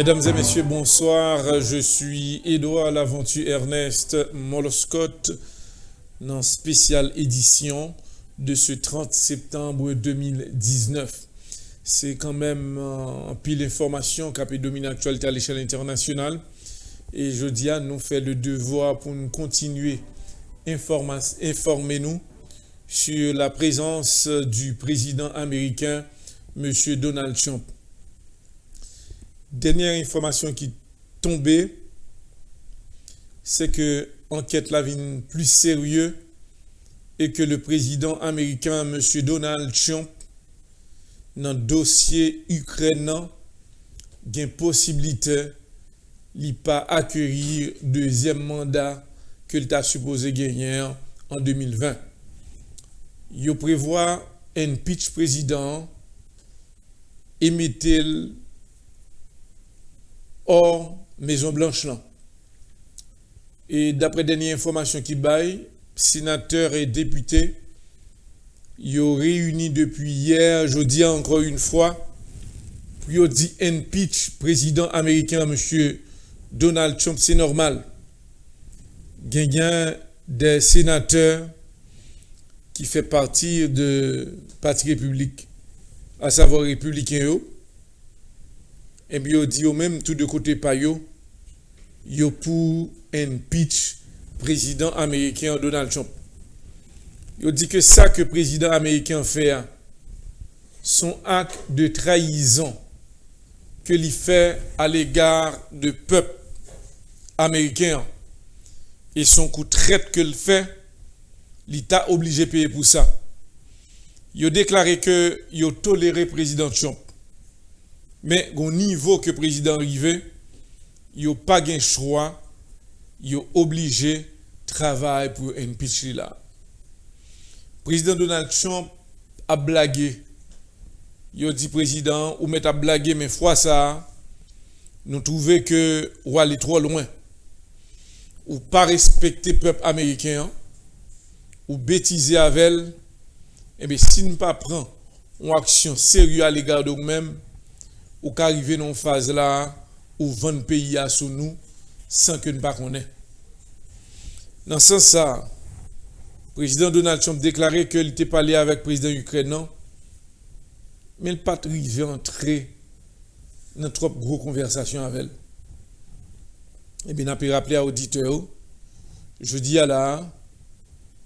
Mesdames et messieurs, bonsoir. Je suis Édouard Laventure Ernest Moloscott dans spéciale édition de ce 30 septembre 2019. C'est quand même un pile d'informations qui a dominé l'actualité à l'échelle internationale. Et je dis à nous faire le devoir pour nous continuer informer nous sur la présence du président américain, M. Donald Trump. Dernière information qui tombée, c'est que l'enquête la vient plus sérieuse et que le président américain, M. Donald Trump, dans le dossier ukrainien, a une possibilité de pas accueillir deuxième mandat que l'État supposé gagner en 2020. Il prévoit un impeach président et mettre hors Maison Blanche là. Et d'après dernière information qui baille, sénateurs et députés, ils ont réuni depuis hier, jeudi encore une fois, pour dire impeach président américain monsieur Donald Trump, c'est normal. Il y a des sénateurs qui font partie de Parti républicain, à savoir républicain. Et puis, il dit même tout de côté par yo pour impeach président américain Donald Trump. Il dit que ça que le président américain fait, son acte de trahison que il fait à l'égard du peuple américain et son coup de traite que il fait, l'État obligé de payer pour ça. Il a déclaré que il a toléré le président Trump. Mais au niveau que le président arrivé, il n'a pas de choix, il est obligé de travailler pour impeacher là. Le président Donald Trump a blagué. Il a dit président, ou met à blaguer, mais fois ça, nous trouvons que ou aller trop loin. Ou pas respecter le peuple américain, ou bêtiser avec elle, et bien si nous ne pas prendre une action sérieuse à l'égard de nous-mêmes, ou qu'arriver dans une phase là où vendre pays à sous nous sans que nous ne connaissions. Dans ce sens, le président Donald Trump déclaré qu'il était parlé avec le président ukrainien, mais il n'a pas arrivé à entrer dans trop gros conversations avec elle. Et bien, on peut rappeler à l'auditeur, je dis à la,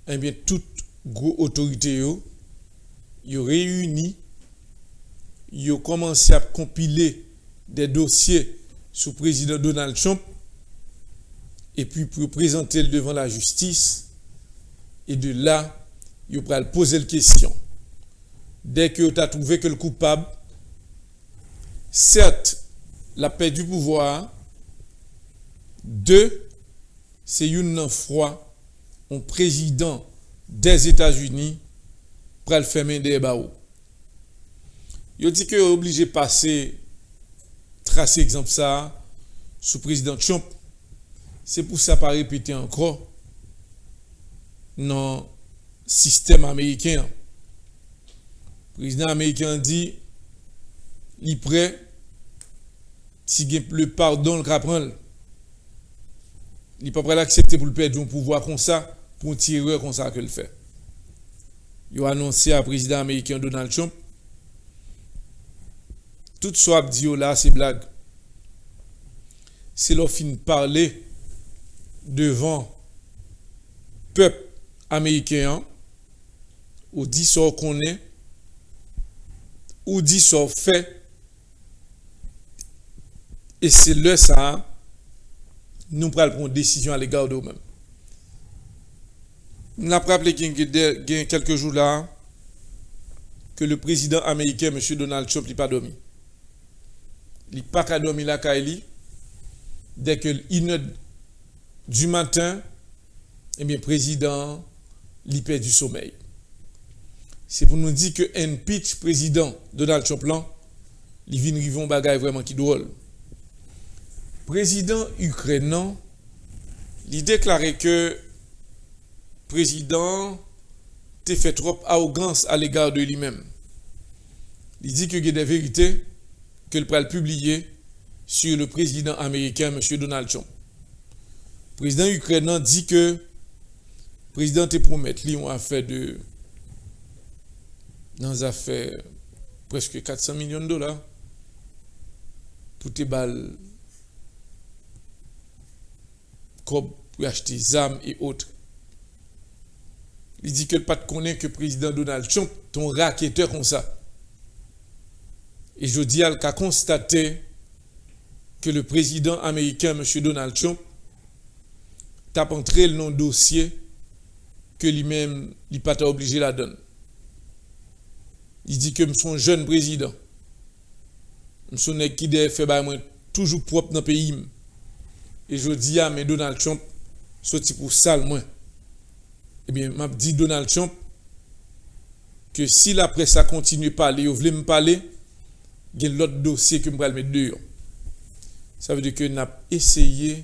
eh bien, toute grosse autorité, ils ont réuni. Ils ont commencé à compiler des dossiers sous le président Donald Trump et puis pour présenter le devant la justice. Et de là, ils ont posé la question. Dès que tu as trouvé que le coupable, certes, la paix du pouvoir, deux, c'est une fois un président des États-Unis pour le fermer des barreaux. Il dit que est obligé de passer, tracer exemple ça, sous président Trump. C'est pour ça pas répéter encore dans le système américain. Le président américain dit, il est prêt, si le pardon le prendre. Il n'est pas prêt à l'accepter pour le perdre un pouvoir comme ça, pour un tireur comme ça que le fait. Il a annoncé à président américain Donald Trump, tout ce que dit là, c'est blague. C'est leur fin de parler devant le peuple américain, ou dit ce qu'on est, ou dit ce fait, et c'est là ça, nous prenons une décision à l'égard de nous-mêmes. Nous avons rappelé qu'il y a quelques jours là, que le président américain, M. Donald Trump, n'a pas dormi. Il n'a pas qu'à dormir là, Kaili. Dès que l'1h du matin, eh bien, le président, il perd du sommeil. C'est pour nous dire que impeach président Donald Trump, là, il vient de un bagage vraiment qui drôle. Président ukrainien, il déclarait que le président a fait trop arrogance à l'égard de lui-même. Il dit qu'il y a des vérités que le pral publier sur le président américain, M. Donald Trump. Le président ukrainien dit que le président te promet lui on a fait de dans une affaire presque 400 millions de dollars pour te balles pour acheter des armes et autres. Il dit que le pas connaît que le président Donald Trump ton racketteur comme ça. Et je dis à constaté que le président américain, M. Donald Trump, tape entré le nom dossier que lui-même, il pas obligé la donne. Il dit que je suis un jeune président. Je suis un qui fait toujours propre dans le pays. Et je dis à mais Donald Trump, sorti pour ça le moins. Eh bien, m'a dit Donald Trump que si la presse a continué à parler, vous voulez me parler, il y a l'autre dossier que je vais mettre dehors. Ça veut dire que nous avons essayé de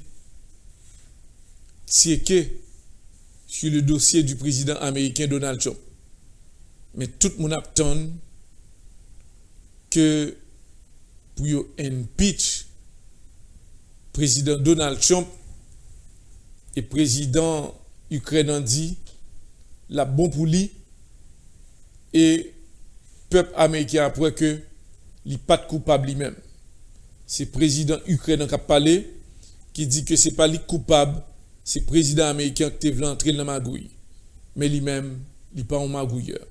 checker sur le dossier du président américain Donald Trump. Mais tout le monde attend que pour impeach président Donald Trump et président ukrainien dit la bon pour lui et peuple américain après que il n'est pas coupable lui-même. C'est le président ukrainien qui a parlé qui dit que ce n'est pas lui coupable, c'est le président américain qui veut entrer dans la magouille. Mais lui-même, il n'est pas un magouilleur.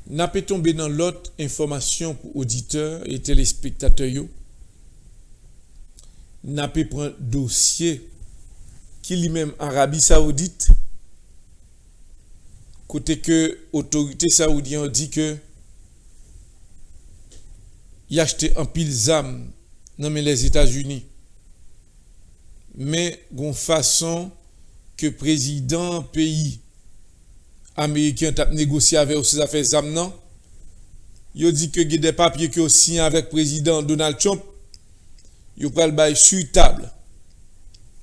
N'a pas tombé dans l'autre information pour auditeurs et téléspectateurs. N'a pas pris un dossier qui lui-même Arabie Saoudite, côté que autorité saoudienne dit que il a acheté un pile d'armes dans les États-Unis. Mais d'une façon que président pays américain a négocié avec ces affaires d'armes non, il dit que il y a des papiers qui ont signé avec président Donald Trump, il va le bail sur table.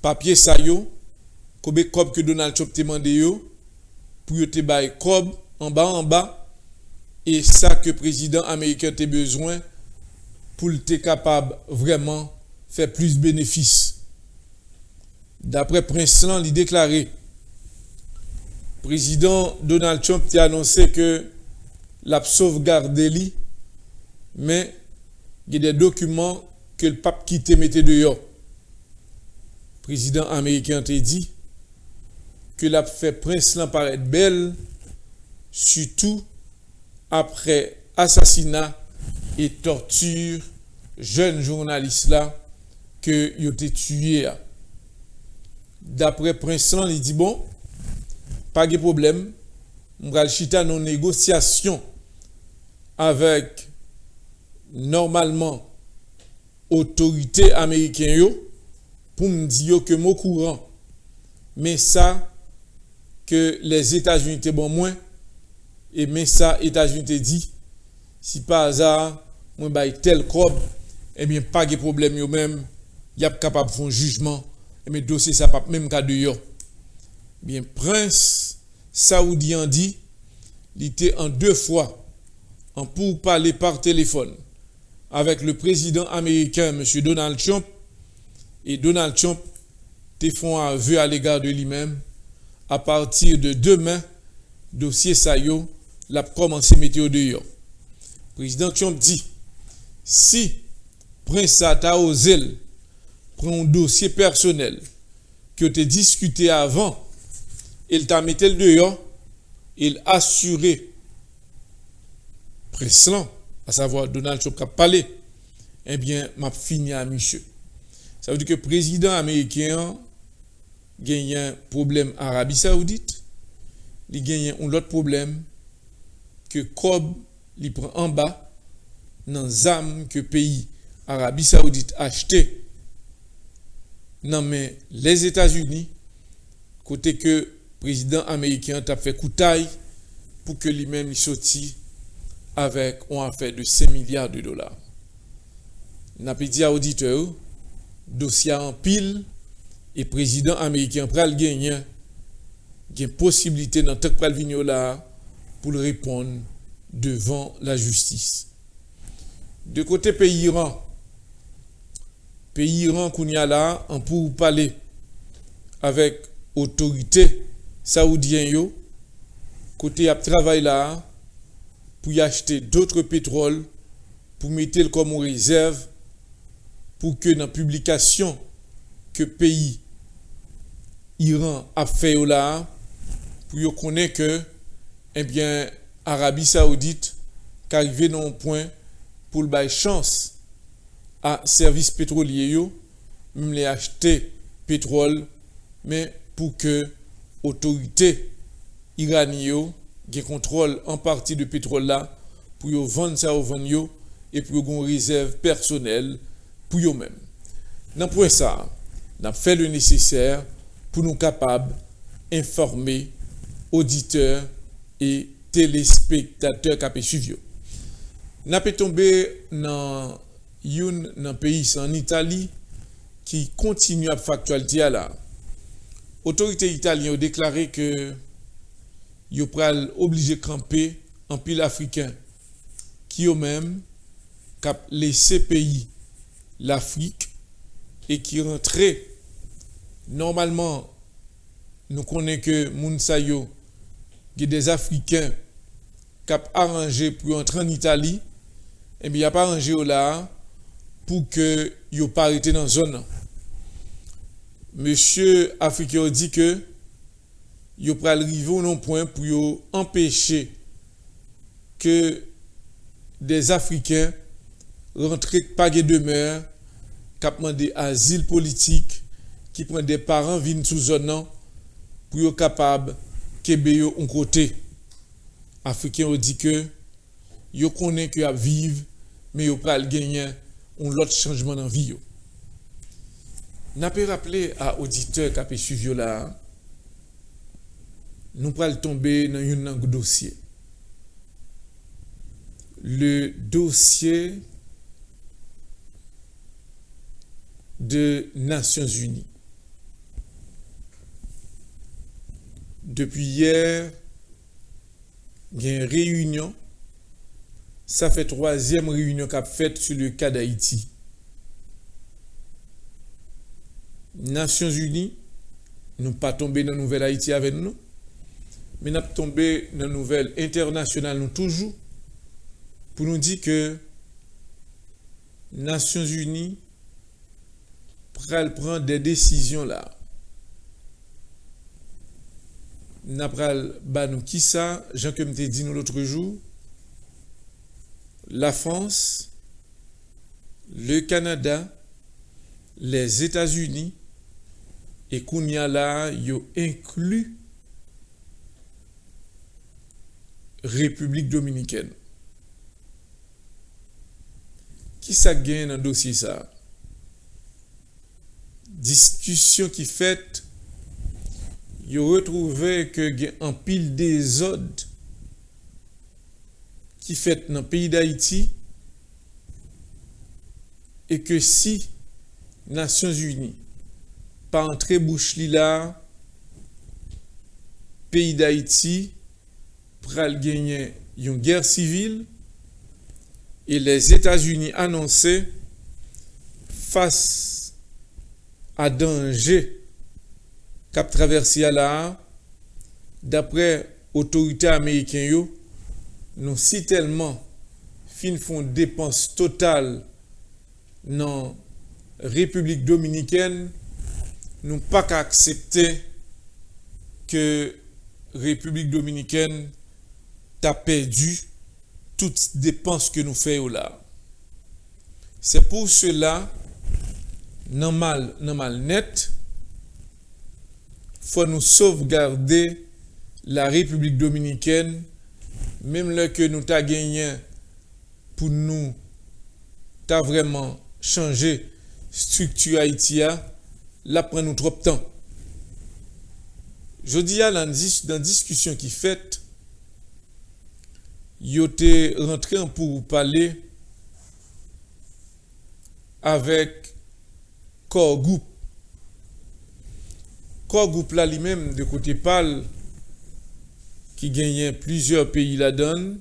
Papier ça yo, combien que Donald Trump te demandé yo pour te bail cob en bas et ça que président américain a besoin pour être capable vraiment faire plus de bénéfices. D'après Prince Lan, il déclaré président Donald Trump a annoncé que l'a sauvegardé lui, mais il y a des documents que le pape qui te mettait dehors. Président américain te dit que l'a fait Prince Lan paraître belle, surtout après assassinat et torture jeune journaliste là que il a été tué. D'après Prince Lan, il dit bon, pas de problème, on va chita nos négociations avec normalement autorité américaine yo pour me dire que mon courant mais ça que les États-Unis étaient bon moins et mais ça États-Unis te dit si par hasard moi bail tel crob eh bien pas de problème yo même y a capable de faire un jugement et mais dossier ça pas même cas de yo bien prince saoudien dit il était en 2 fois en pour parler par téléphone avec le président américain M. Donald Trump et Donald Trump te font un aveu à l'égard de lui-même à partir de demain dossier ça yo l'a commencé météo dehors. Président Trump dit si prince a osé prend un dossier personnel que tu as discuté avant il t'a mis le dehors il assuré Preslan à savoir Donald Trump qui a parlé eh bien m'a fini à monsieur. Ça veut dire que le président américain gagne un problème Arabie Saoudite, il gagne un autre problème que Cobb il prend en bas dans zam que pays Arabie Saoudite acheté non mais les États-Unis côté que président américain t'a fait coutaille pour que lui-même il sorti avec une affaire de 5 milliards de dollars. N'a pas dit à auditeur dossier en pile et président américain pral gagner une possibilité dans tant pral venir là pour le répondre devant la justice. De côté pays Iran, pays Iran qu'on y a là en pour parler avec autorité saoudienne yo côté à travail là pour y acheter d'autres pétroles pour mettre le comme réserve pour que dans publication que pays Iran a fait là pour yo connaître que eh bien Arabie Saoudite qu'arrivé dans un point pour le bail chance à service pétrolier yo même les acheter pétrole mais pour que autorité iranienne qui contrôle en partie de pétrole là pour yo vendre ça au vendre yo et pour yo une réserve personnelle pour yo même. Dans point ça, n'a fait le nécessaire pour nous capables informer auditeurs et téléspectateurs qui suivent. N'a pas tombé dans un pays en Italie qui continue à faire actualité là. Autorité italienne a déclaré que yo pral obligé camper en pile africain qui eux même cap laissé pays l'Afrique et qui rentrait normalement nous connaissons que moun sa yo des africains cap arrangé pour entrer en Italie et bien il a pas arrangé là pour que yo pas arrêté dans zone. Monsieur africain dit que yo pral arriver au non point pour yo empêcher que des africains rentrent pas de demeure qui demandé asile politique qui prend des parents viennent sous zone pour yo capable kebe yo un côté africain dit que yo connaît que a vivre mais yo pral gagner un autre changement dans vie yo. N'a pas rappeler à auditeurs qui a suivi là nous pral tomber dans un dossier. Le dossier de Nations Unies. Depuis hier, il y a une réunion. Ça fait 3e réunion qu'a faite sur le cas d'Haïti. Nations Unies, nous pas tombé dans la nouvelle Haïti avec nous, mais nous tombé dans la nouvelle internationale nous toujours pour nous dire que Nations Unies prend des décisions là. N'apral ba nous qui ça, Jean que m'te dit nous l'autre jour, la France, le Canada, les États-Unis et kounya là yo inclus République dominicaine. Qui ça gagne dans dossier ça? Discussion qui fait, yo retrouvé que gen en pile désordre qui fait dans le pays d'Haïti et que si Nations Unies pas entrer bouche li là pays d'Haïti pral gagner une guerre civile et les États-Unis annoncé face à danger cap traversé là d'après autorités américaines yo nous si tellement fin font dépenses totales dans République dominicaine nous pas qu'à accepter que République dominicaine t'a perdu toutes dépenses que nous faisons là. C'est pour cela normal net faut nous sauvegarder la République dominicaine même là que nous t'a gagné pour nous t'a vraiment changé structure haïtia là prend nous trop de temps. Je dis à dans discussion qui fait yo te rentré pour parler avec corps groupe là lui-même de côté pâle qui gagnait plusieurs pays la donne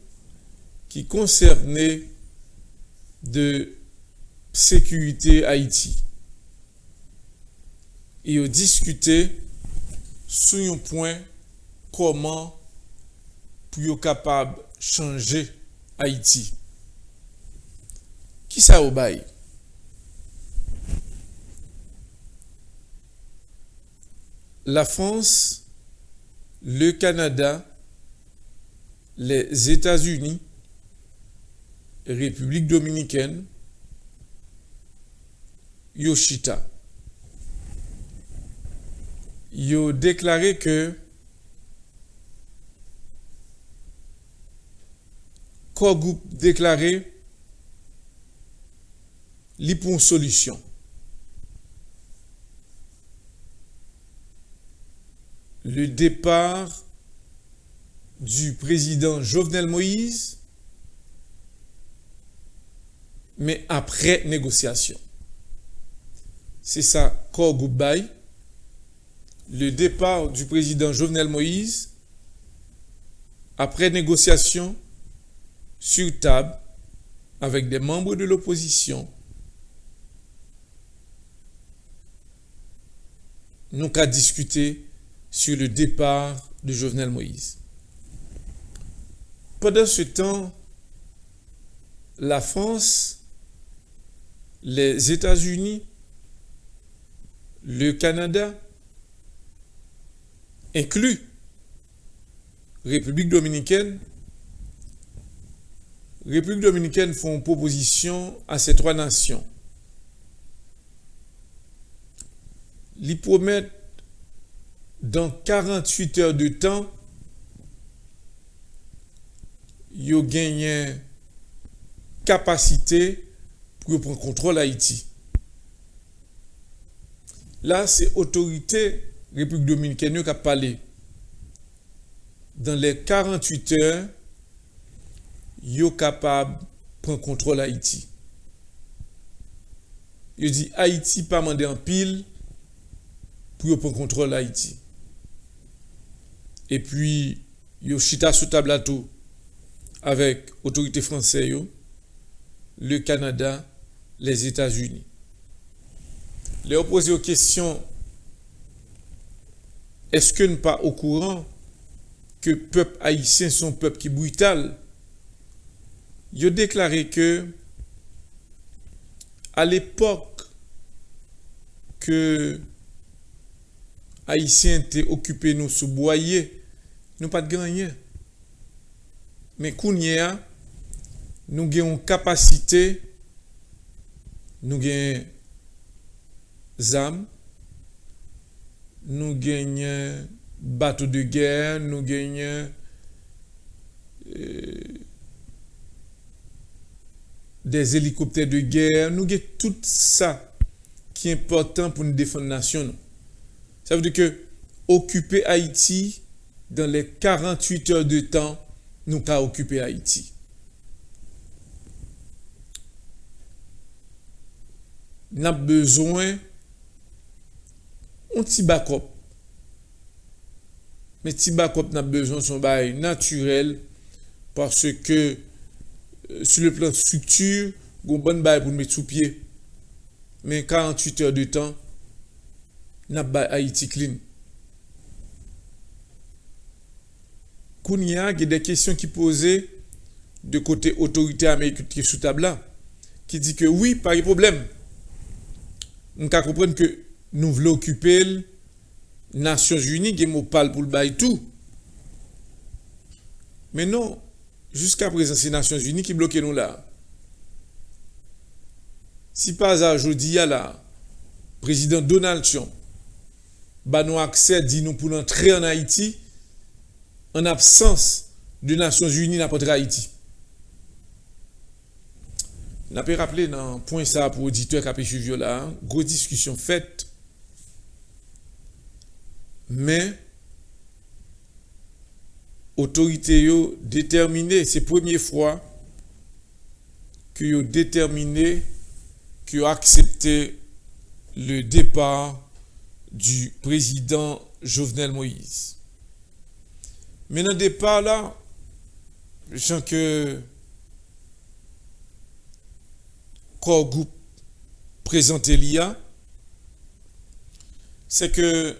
qui concernait de sécurité Haïti. et ont discuté sur un point comment pour être capable de changer Haïti. Qui ça au bail? La France, le Canada, les États-Unis, République dominicaine, Yoshita. Ils ont déclaré que quoi groupe déclaré li pour une solution. Le départ du président Jovenel Moïse, mais après négociation. C'est ça, Korgoup Bay. Le départ du président Jovenel Moïse, après négociation, sur table, avec des membres de l'opposition, nous avons discuté sur le départ de Jovenel Moïse. Pendant ce temps, la France, les États-Unis, le Canada, inclus République dominicaine font proposition à ces trois nations. Ils promettent dans 48 heures de temps, ils gagnent capacité pour prendre contrôle Haïti. Là, c'est autorité République dominicaine qui a parlé. Dans les 48 heures, ils sont capables de prendre contrôle Haïti. Ils disent Haïti pas mandé en pile pour prendre contrôle Haïti. Et puis, ils chita sous table à tout avec autorité française, le Canada, les États-Unis. Les opposés aux questions, est-ce que nous pas au courant que le peuple haïtien sont un peuple qui est brutal? Ils ont déclaré que à l'époque que Haïtiens étaient occupés nous sous boyer, nous pas de gagné. Mais kounya, nous avons capacité, nous avons armes, nous gagnons bateaux de guerre, nous gagnons des hélicoptères de guerre, nous gagnons tout ça qui est important pour nous défendre la nation. Ça veut dire que occuper Haïti, dans les 48 heures de temps, nous avons occupé Haïti. Nous avons besoin d'un petit backup. Mais petit backup n'a besoin de son bail naturel parce que sur le plan de structure, il y a un bon bail pour mettre sous pied. Mais 48 heures de temps, nous avons Haïti clean. Il y a des questions qui posées de côté autorité américaine qui est sous table là, qui dit que oui, pas de problème. Nous comprenons que nous voulons occuper les Nations Unies, qui nous parlent pour le bail tout. Mais non, jusqu'à présent, c'est les Nations Unies qui bloquent nous là. Si pas aujourd'hui, il y a là, président Donald Trump, nous accès, dit nous pour entrer en Haïti, en absence de Nations Unies dans Haïti. On a pu rappeler dans point ça pour auditeur qui suivi là, grosse discussion faite. Mais autorité yo déterminé, c'est la première fois que yo déterminé que yo accepté le départ du président Jovenel Moïse. Mais dans le départ là, je sens que Korgoup présenté l'IA, c'est que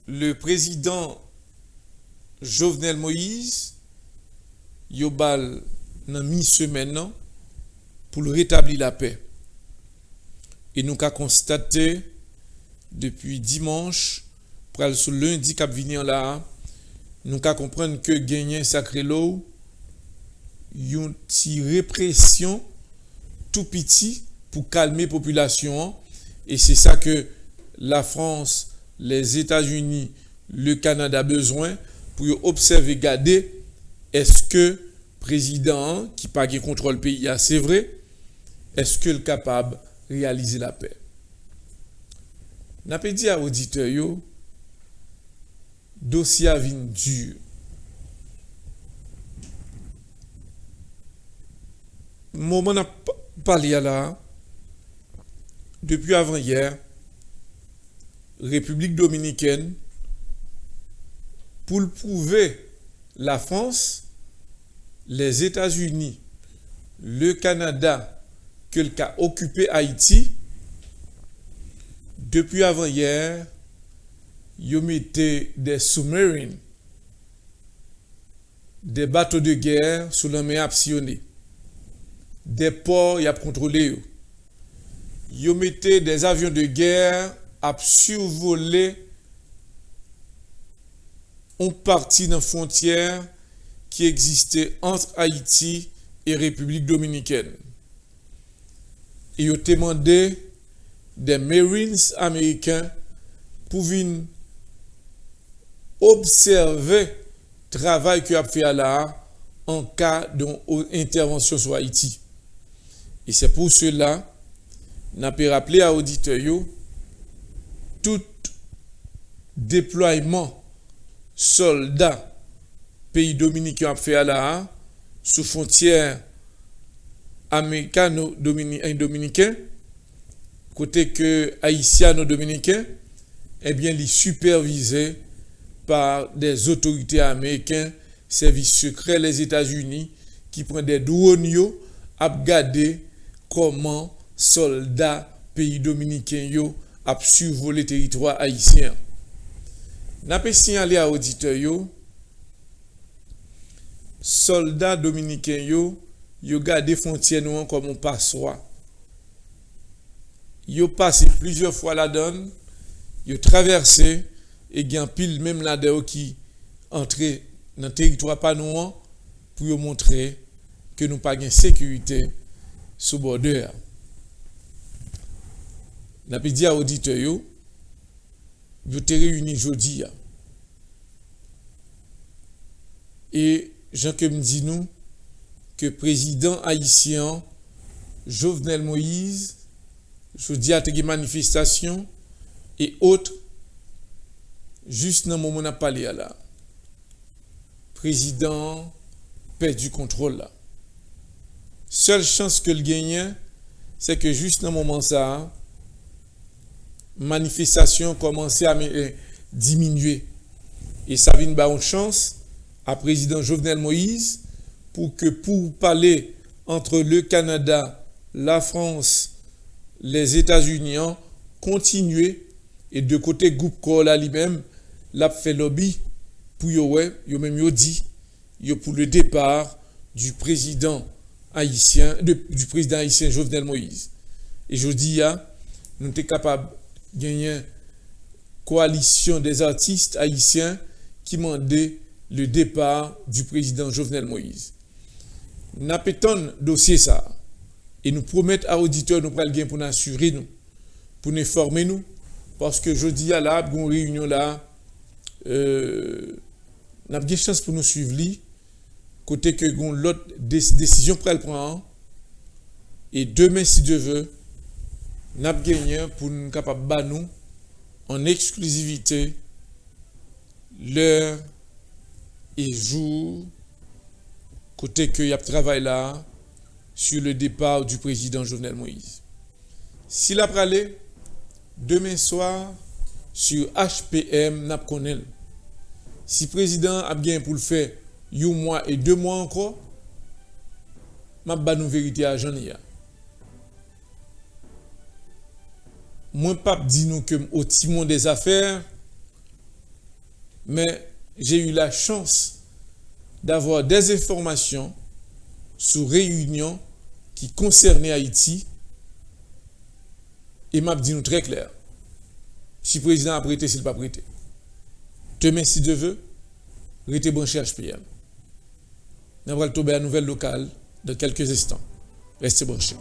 le président Jovenel Moïse, Yobal, dans mi-semaine, pour le rétablir la paix. Et nous avons constaté, depuis dimanche, pour le lundi qui venir là, nous avons compris que gagner sacré l'eau, une répression tout petit pour calmer la population. Et c'est ça que la France, les États-Unis, le Canada a besoin pour observer, garder, est-ce que le président qui pas qui contrôle le pays, c'est vrai, est-ce qu'il est capable de réaliser la paix? N'a pas dit à l'auditeur, le dossier a vint dur. Moment n'a parlé là, depuis avant-hier, République dominicaine, pour le prouver, la France, les États-Unis, le Canada, que le cas occupé Haïti, depuis avant-hier, ils mettaient des sous-marines, des bateaux de guerre sous la mer actionnée, des ports y a contrôlé. Ils mettaient des avions de guerre à survoler une partie de la frontière qui existait entre Haïti et République dominicaine. Et ils ont demandé des Marines américains pour venir observer le travail qu'il a fait là en cas d'intervention sur Haïti. Et c'est pour cela qu'on a rappelé à l'auditeur tout déploiement soldats pays dominicain a fait là sous frontière américano-dominicain côté que haïtiano-dominicain eh bien les supervisés par des autorités américaines services secrets les États-Unis qui prennent des douaniers à regarder comment soldats pays dominicains yo a survolé le territoire haïtien. N'a pas signalé à l'auditeur soldats dominicains yo gardé frontière nous comme un passoire. Yo passé plusieurs fois la donne, yo traversé et gen pile même la qui entré dans le territoire pas nous pour yo montrer que nous pas gain sécurité sous bordeur. N'a pas dit à l'auditeur yo te réunis jeudi. Et Jean que me dit nous que président haïtien Jovenel Moïse jeudi a des manifestations et autres juste dans le moment où on a parlé là. Président perd du contrôle là. Seule chance que le gagne c'est que juste dans le moment ça manifestation commençait à diminuer et ça vient une chance à président Jovenel Moïse pour parler entre le Canada, la France, les États-Unis continuer et de côté groupe Kola lui-même l'a fait lobby pour même dit pour le départ du président haïtien Jovenel Moïse. Et je dis nous sommes capables gagner une coalition des artistes haïtiens qui demandaient le départ du président Jovenel Moïse. Nous avons dossier ça et nous promettons à auditeurs nous prenons gain pour nous assurer nous, pour nous former nous, parce que je dis à la réunion là, nous avons des chances pour nous suivre côté que l'autre décision pour le prendre et demain si Dieu veut nous avons gagné pour nous capables de nous en exclusivité l'heure et jour côté que y a travail là sur le départ du président Jovenel Moïse. S'il a parlé demain soir sur HPM n'a connaît. Si président a bien pour le faire 1 mois et 2 mois encore, m'a ba nous vérité à Jean-Nia. moi pas dit nous que au timon des affaires, mais j'ai eu la chance d'avoir des informations sur réunion qui concernaient Haïti et m'a dit nous très clair. Si le président a prêté, s'il n'a pas prêté. Demain, si Dieu veut, restez branché HPM. Nous allons tomber à nouvelle locale dans quelques instants. Restez branchés.